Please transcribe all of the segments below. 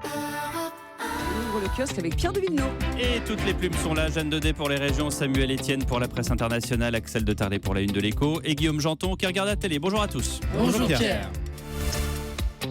On ouvre le kiosque avec Pierre de Villeneuve. Et toutes les plumes sont là. Jeanne Daudet pour les régions, Samuel Etienne pour la presse internationale, Axel de Tarlet pour la une de l'Écho et Guillaume Janton qui regarde la télé. Bonjour à tous. Bonjour Pierre.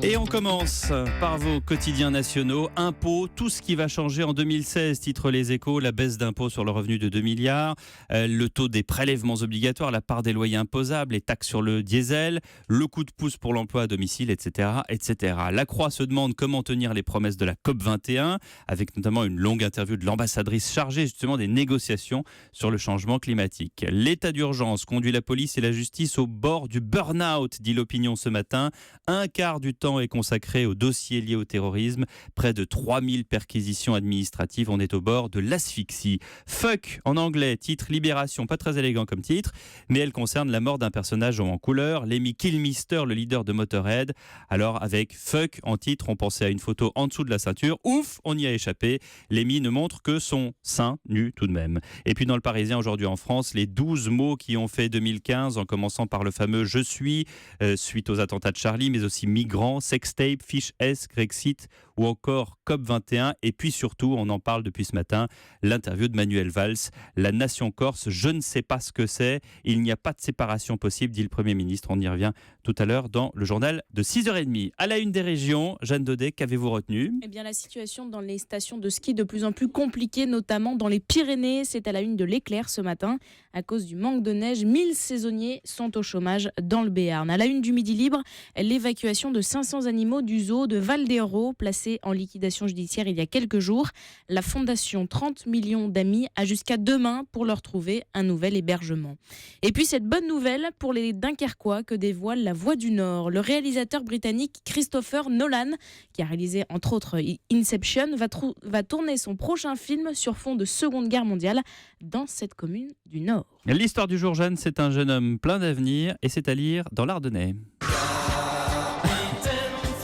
Et on commence par vos quotidiens nationaux. Impôts, tout ce qui va changer en 2016, titre Les Échos, la baisse d'impôts sur le revenu de 2 milliards, le taux des prélèvements obligatoires, la part des loyers imposables, les taxes sur le diesel, le coup de pouce pour l'emploi à domicile, etc., etc. La Croix se demande comment tenir les promesses de la COP21, avec notamment une longue interview de l'ambassadrice chargée justement des négociations sur le changement climatique. L'état d'urgence conduit la police et la justice au bord du burn-out, dit l'Opinion ce matin. Un quart du temps est consacré aux dossiers liés au terrorisme. Près de 3000 perquisitions administratives. On est au bord de l'asphyxie. Fuck, en anglais, titre Libération, pas très élégant comme titre, mais elle concerne la mort d'un personnage en couleur, Lemmy Kilmister, le leader de Motorhead. Alors avec Fuck en titre, on pensait à une photo en dessous de la ceinture. Ouf, on y a échappé. Lemmy ne montre que son sein nu tout de même. Et puis dans le Parisien aujourd'hui en France, les 12 mots qui ont fait 2015, en commençant par le fameux « Je suis », suite aux attentats de Charlie, mais aussi migrants, sextape, fiche S, Grexit ou encore COP21. Et puis surtout, on en parle depuis ce matin, l'interview de Manuel Valls. La nation corse, je ne sais pas ce que c'est. Il n'y a pas de séparation possible, dit le Premier ministre. On y revient tout à l'heure dans le journal de 6h30. À la une des régions, Jeanne Daudet, qu'avez-vous retenu ? Eh bien, la situation dans les stations de ski de plus en plus compliquée, notamment dans les Pyrénées. C'est à la une de l'Éclair ce matin. À cause du manque de neige, 1000 saisonniers sont au chômage dans le Béarn. À la une du Midi Libre, l'évacuation de 500 animaux du zoo de Val-d'Hérault, placés en liquidation judiciaire il y a quelques jours. La fondation 30 millions d'amis a jusqu'à demain pour leur trouver un nouvel hébergement. Et puis cette bonne nouvelle pour les Dunkerquois que dévoile La Voix du Nord. Le réalisateur britannique Christopher Nolan, qui a réalisé entre autres Inception, va tourner son prochain film sur fond de Seconde Guerre mondiale dans cette commune du Nord. L'histoire du jour, Jeanne, c'est un jeune homme plein d'avenir et c'est à lire dans l'Ardennais.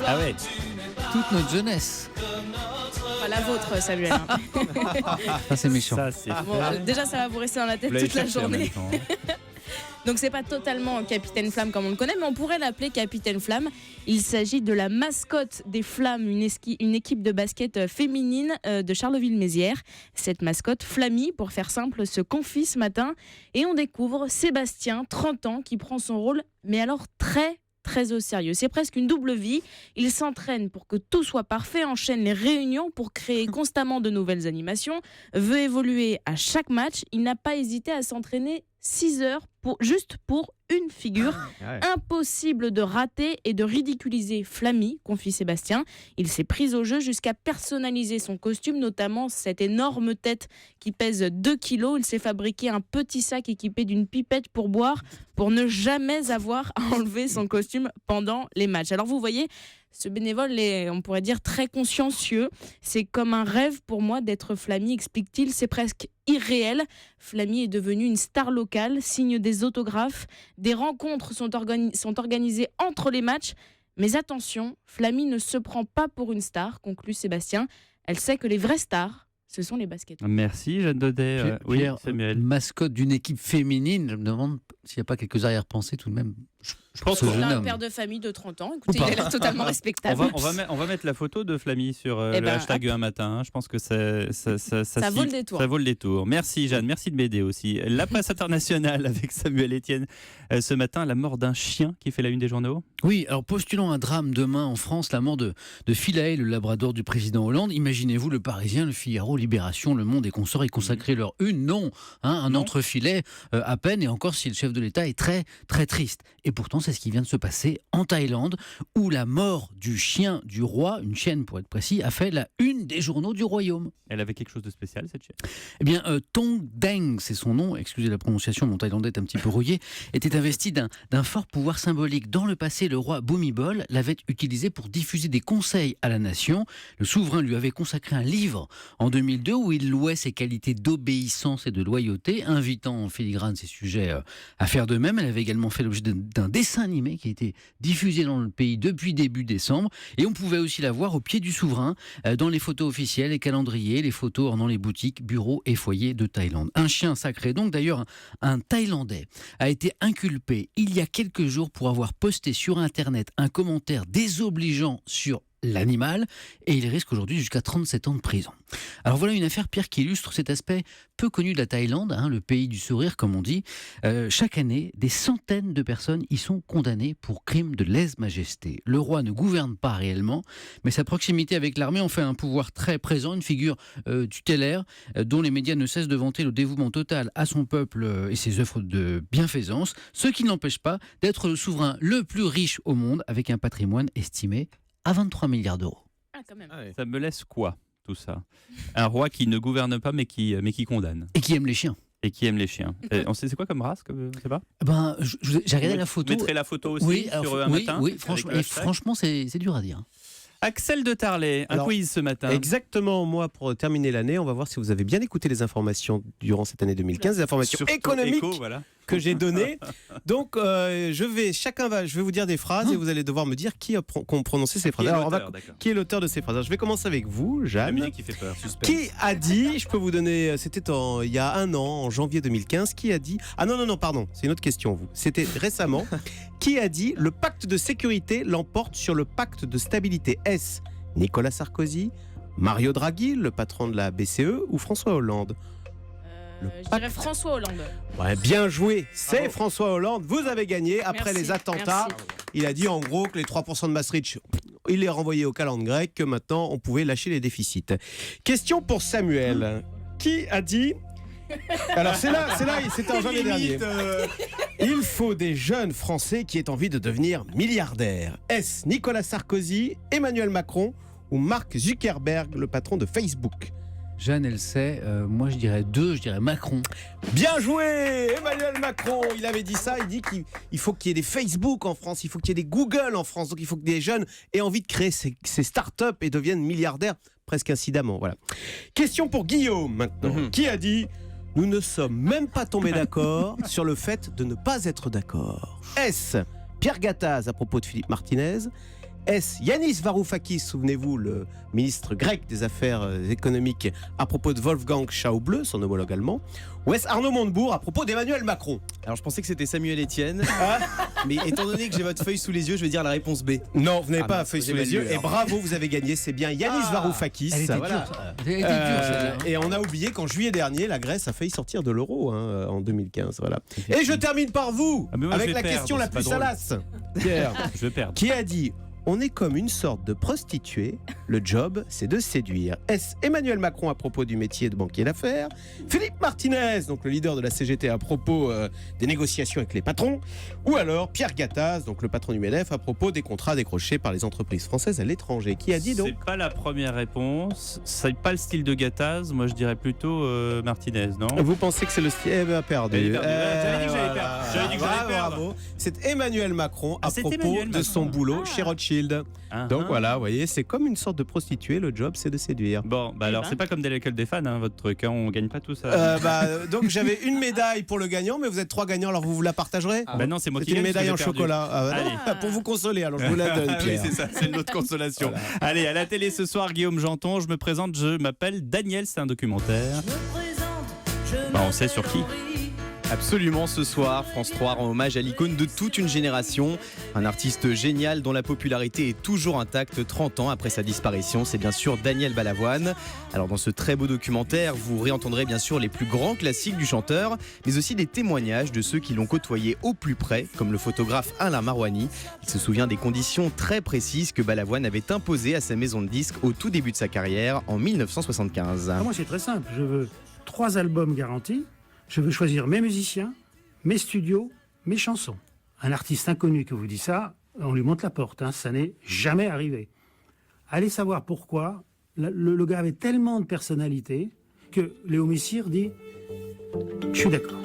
Ah ouais. Toute notre jeunesse. Pas la vôtre, Samuel. Ça c'est méchant. Ça, c'est Déjà, ça va vous rester dans la tête Vous l'avez toute la cherché en même journée. temps. Donc c'est pas totalement Capitaine Flamme comme on le connaît, mais on pourrait l'appeler Capitaine Flamme. Il s'agit de la mascotte des Flammes, une équipe de basket féminine de Charleville-Mézières. Cette mascotte, Flammy, pour faire simple, se confie ce matin et on découvre Sébastien, 30 ans, qui prend son rôle, mais alors très au sérieux. C'est presque une double vie. Il s'entraîne pour que tout soit parfait, enchaîne les réunions pour créer constamment de nouvelles animations, veut évoluer à chaque match. Il n'a pas hésité à s'entraîner 6 heures juste pour une figure. Impossible de rater et de ridiculiser Flammy, confie Sébastien. Il s'est pris au jeu jusqu'à personnaliser son costume, notamment cette énorme tête qui pèse 2 kilos. Il s'est fabriqué un petit sac équipé d'une pipette pour boire, pour ne jamais avoir à enlever son costume pendant les matchs. Alors vous voyez, ce bénévole est, on pourrait dire, très consciencieux. C'est comme un rêve pour moi d'être Flammy, explique-t-il. C'est presque irréel. Flammy est devenu une star locale, signe des autographes. Des rencontres sont organisées entre les matchs. Mais attention, Flammy ne se prend pas pour une star, conclut Sébastien. Elle sait que les vraies stars, ce sont les basketteurs. Merci Jeanne Daudet. Pierre, Samuel. mascotte d'une équipe féminine, je me demande s'il n'y a pas quelques arrière-pensées tout de même. Je pense Ce qu'on jeune Un homme. père de famille de 30 ans. Écoutez, il a l'air totalement respectable. on va mettre la photo de Flammy sur le hashtag un matin. Hein. Je pense que ça vaut le détour. Ça vaut le détour. Merci Jeanne, merci de m'aider aussi. La presse internationale avec Samuel Etienne. Ce matin, la mort d'un chien qui fait la une des journaux. Oui, alors postulons un drame demain en France, la mort de Philae, le labrador du président Hollande. Imaginez-vous le Parisien, le Figaro, Libération, Le Monde et consorts y consacrer leur une. Non, un entrefilet à peine, et encore si le chef de l'État est très triste. Et pourtant, c'est ce qui vient de se passer en Thaïlande, où la mort du chien du roi, une chienne pour être précis, a fait la une des journaux du royaume. Elle avait quelque chose de spécial, cette chienne. Eh bien, Tong Deng, c'est son nom, excusez la prononciation, mon thaïlandais est un petit peu rouillé, était investi d'un fort pouvoir symbolique. Dans le passé, le roi Bhumibol l'avait utilisé pour diffuser des conseils à la nation. Le souverain lui avait consacré un livre en 2002 où il louait ses qualités d'obéissance et de loyauté, invitant en filigrane ses sujets à faire de même. Elle avait également fait l'objet d'un dessin animé qui a été diffusé dans le pays depuis début décembre, et on pouvait aussi la voir au pied du souverain dans les photos officielles, les calendriers, les photos ornant les boutiques, bureaux et foyers de Thaïlande. Un chien sacré donc. D'ailleurs, un Thaïlandais a été inculpé il y a quelques jours pour avoir posté sur Internet un commentaire désobligeant sur l'animal, et il risque aujourd'hui jusqu'à 37 ans de prison. Alors voilà une affaire, Pierre, qui illustre cet aspect peu connu de la Thaïlande, le pays du sourire comme on dit. Chaque année, des centaines de personnes y sont condamnées pour crimes de lèse-majesté. Le roi ne gouverne pas réellement, mais sa proximité avec l'armée en fait un pouvoir très présent, une figure tutélaire dont les médias ne cessent de vanter le dévouement total à son peuple et ses œuvres de bienfaisance, ce qui ne l'empêche pas d'être le souverain le plus riche au monde, avec un patrimoine estimé à 23 milliards d'euros. Ah, quand même. Ça me laisse quoi, tout ça? Un roi qui ne gouverne pas, mais qui condamne. Et qui aime les chiens. Et qui aime les chiens. On sait c'est quoi comme race, on sait pas? J'ai regardé la photo. Vous mettrez la photo aussi Oui, sur un oui, matin. oui, franchement, c'est dur à dire. Axel de Tarlet, un quiz ce matin. Exactement, moi pour terminer l'année, on va voir si vous avez bien écouté les informations durant cette année 2015, les informations Surtout économiques éco, voilà. que j'ai données. Donc je vais vous dire des phrases et vous allez devoir me dire qui a prononcé ces phrases. Alors, qui est l'auteur de ces phrases? Alors, je vais commencer avec vous, J'aime bien Jeanne. qui fait peur. Suspense. Qui a dit, je peux vous donner, c'était il y a un an, en janvier 2015, qui a dit, ah non, pardon, c'est une autre question, vous. C'était récemment, qui a dit, le pacte de sécurité l'emporte sur le pacte de stabilité? Est-ce Nicolas Sarkozy, Mario Draghi, le patron de la BCE, ou François Hollande? Je dirais François Hollande. Ouais, bien joué, c'est Bravo. François Hollande, vous avez gagné après Merci, les attentats. merci. Il a dit en gros que les 3% de Maastricht, il les renvoyait au calendrier grec, que maintenant on pouvait lâcher les déficits. Question pour Samuel. Qui a dit... Alors c'est là, c'était en janvier dernier. Il faut des jeunes Français qui aient envie de devenir milliardaires. Est-ce Nicolas Sarkozy, Emmanuel Macron ou Mark Zuckerberg, le patron de Facebook? Jeanne, elle sait, moi je dirais Macron. Bien joué, Emmanuel Macron. Il avait dit ça, il dit qu'il faut qu'il y ait des Facebook en France, il faut qu'il y ait des Google en France, donc il faut que des jeunes aient envie de créer ces startups et deviennent milliardaires presque incidemment. Voilà. Question pour Guillaume maintenant, qui a dit: nous ne sommes même pas tombés d'accord sur le fait de ne pas être d'accord. Est-ce Pierre Gattaz à propos de Philippe Martinez? Est-ce Yanis Varoufakis, souvenez-vous, le ministre grec des Affaires économiques, à propos de Wolfgang Schauble, son homologue allemand? Ou est-ce Arnaud Montebourg à propos d'Emmanuel Macron? Alors je pensais que c'était Samuel Etienne, mais étant donné que j'ai votre feuille sous les yeux, je vais dire la réponse B. Non, vous n'avez pas mince, la feuille j'ai sous les mal yeux. lu, Et alors. bravo, vous avez gagné. C'est bien Yanis Varoufakis. Elle était Voilà. dure, ça. Elle était dure, celle-là. Et on a oublié qu'en juillet dernier, la Grèce a failli sortir de l'euro en 2015. Voilà. Et je termine par vous, Ah, mais moi, je avec vais la perdre, question la c'est pas plus drôle. salace. Pierre, Je vais perdre. qui a dit: on est comme une sorte de prostituée, le job c'est de séduire? Est-ce Emmanuel Macron à propos du métier de banquier d'affaires? Philippe Martinez, donc le leader de la CGT, à propos des négociations avec les patrons? Ou alors Pierre Gattaz, donc le patron du MEDEF, à propos des contrats décrochés par les entreprises françaises à l'étranger? Qui a dit donc? C'est pas la première réponse. C'est pas le style de Gattaz. Moi, je dirais plutôt Martinez, non? Vous pensez que c'est le style? Eh ben, perdu. J'avais perdu. J'avais dit que j'allais perdre. J'avais dit que j'allais Bravo, perdre. bravo. C'est Emmanuel Macron à c'est propos Emmanuel de Macron. son boulot chez Rothschild. Ah, Donc ah. voilà, vous voyez, c'est comme une sorte de prostituée, le job c'est de séduire. Bon, bah Eh alors ben. c'est pas comme des l'école des fans, votre truc. On gagne pas tout ça. Donc j'avais une médaille pour le gagnant, mais vous êtes 3 gagnants, alors vous la partagerez? Bah non, c'est moi C'est qui une gagne. médaille en parce que j'ai perdu. chocolat. Ah, bah non, Allez. pour vous consoler, alors je vous la donne, Ah oui, Pierre. c'est ça, c'est une autre consolation. Allez, à la télé ce soir, Guillaume Janton, je me présente, je m'appelle Daniel, c'est un documentaire. Bah, on sait sur qui. Absolument, ce soir, France 3 rend hommage à l'icône de toute une génération. Un artiste génial dont la popularité est toujours intacte 30 ans après sa disparition. C'est bien sûr Daniel Balavoine. Alors dans ce très beau documentaire, vous réentendrez bien sûr les plus grands classiques du chanteur, mais aussi des témoignages de ceux qui l'ont côtoyé au plus près, comme le photographe Alain Marouani. Il se souvient des conditions très précises que Balavoine avait imposées à sa maison de disques au tout début de sa carrière, en 1975. Moi, c'est très simple. Je veux 3 albums garantis. Je veux choisir mes musiciens, mes studios, mes chansons. Un artiste inconnu qui vous dit ça, on lui monte la porte. Ça n'est jamais arrivé. Allez savoir pourquoi. Le gars avait tellement de personnalité que Léo Messire dit « Je suis d'accord ».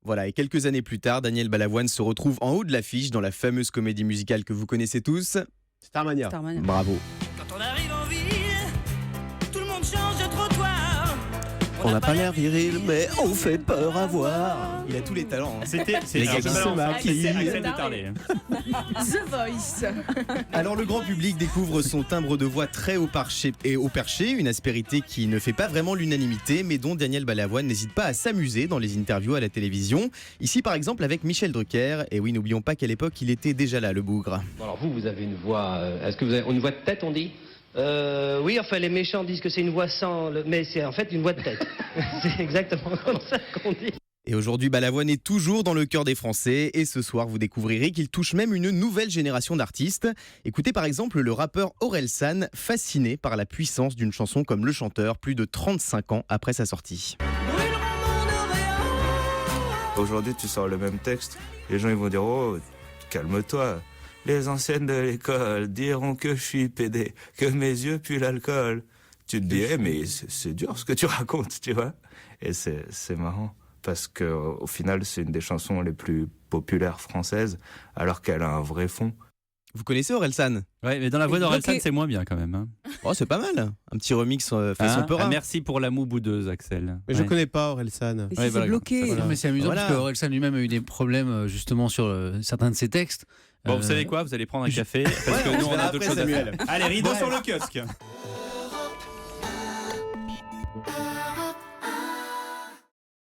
Voilà, et quelques années plus tard, Daniel Balavoine se retrouve en haut de l'affiche dans la fameuse comédie musicale que vous connaissez tous. Starmania. Starmania. Bravo. Quand on arrive en ville, tout le monde change de trottoir. On n'a pas l'air viril, mais on fait peur à voir. Il a tous les talents. C'était Les alors, gars je qui se balance, maquillent. c'est Axel de Tarlet. The Voice. Alors le grand public découvre son timbre de voix très haut perché, une aspérité qui ne fait pas vraiment l'unanimité, mais dont Daniel Balavoine n'hésite pas à s'amuser dans les interviews à la télévision. Ici par exemple avec Michel Drucker, et oui, n'oublions pas qu'à l'époque il était déjà là, le bougre. Bon, alors vous avez une voix. Est-ce que vous avez une voix de tête, on dit? Oui, enfin les méchants disent que c'est une voix mais c'est en fait une voix de tête. C'est exactement comme ça qu'on dit. Et aujourd'hui, Balavoine est toujours dans le cœur des Français et ce soir, vous découvrirez qu'il touche même une nouvelle génération d'artistes. Écoutez par exemple le rappeur Orelsan, fasciné par la puissance d'une chanson comme Le Chanteur, plus de 35 ans après sa sortie. Aujourd'hui, tu sors le même texte, les gens ils vont dire « Oh, calme-toi ». Les anciennes de l'école diront que je suis pédé, que mes yeux puent l'alcool. Tu te dis, mais c'est dur ce que tu racontes, tu vois. Et c'est marrant, parce qu'au final, c'est une des chansons les plus populaires françaises, alors qu'elle a un vrai fond. Vous connaissez Orelsan? Ouais, mais dans la voix d'Orelsan, c'est moins bien quand même. Hein. Oh, c'est pas mal. Un petit remix fait son peur. Merci pour la moue boudeuse, Axel. Mais je connais pas Orelsan. Et si c'est bloqué. Non, mais c'est amusant parce que Orelsan lui-même a eu des problèmes justement sur certains de ses textes. Bon, vous savez quoi? Vous allez prendre un café parce que nous, on a d'autres choses à faire. Allez, rideau sur le kiosque.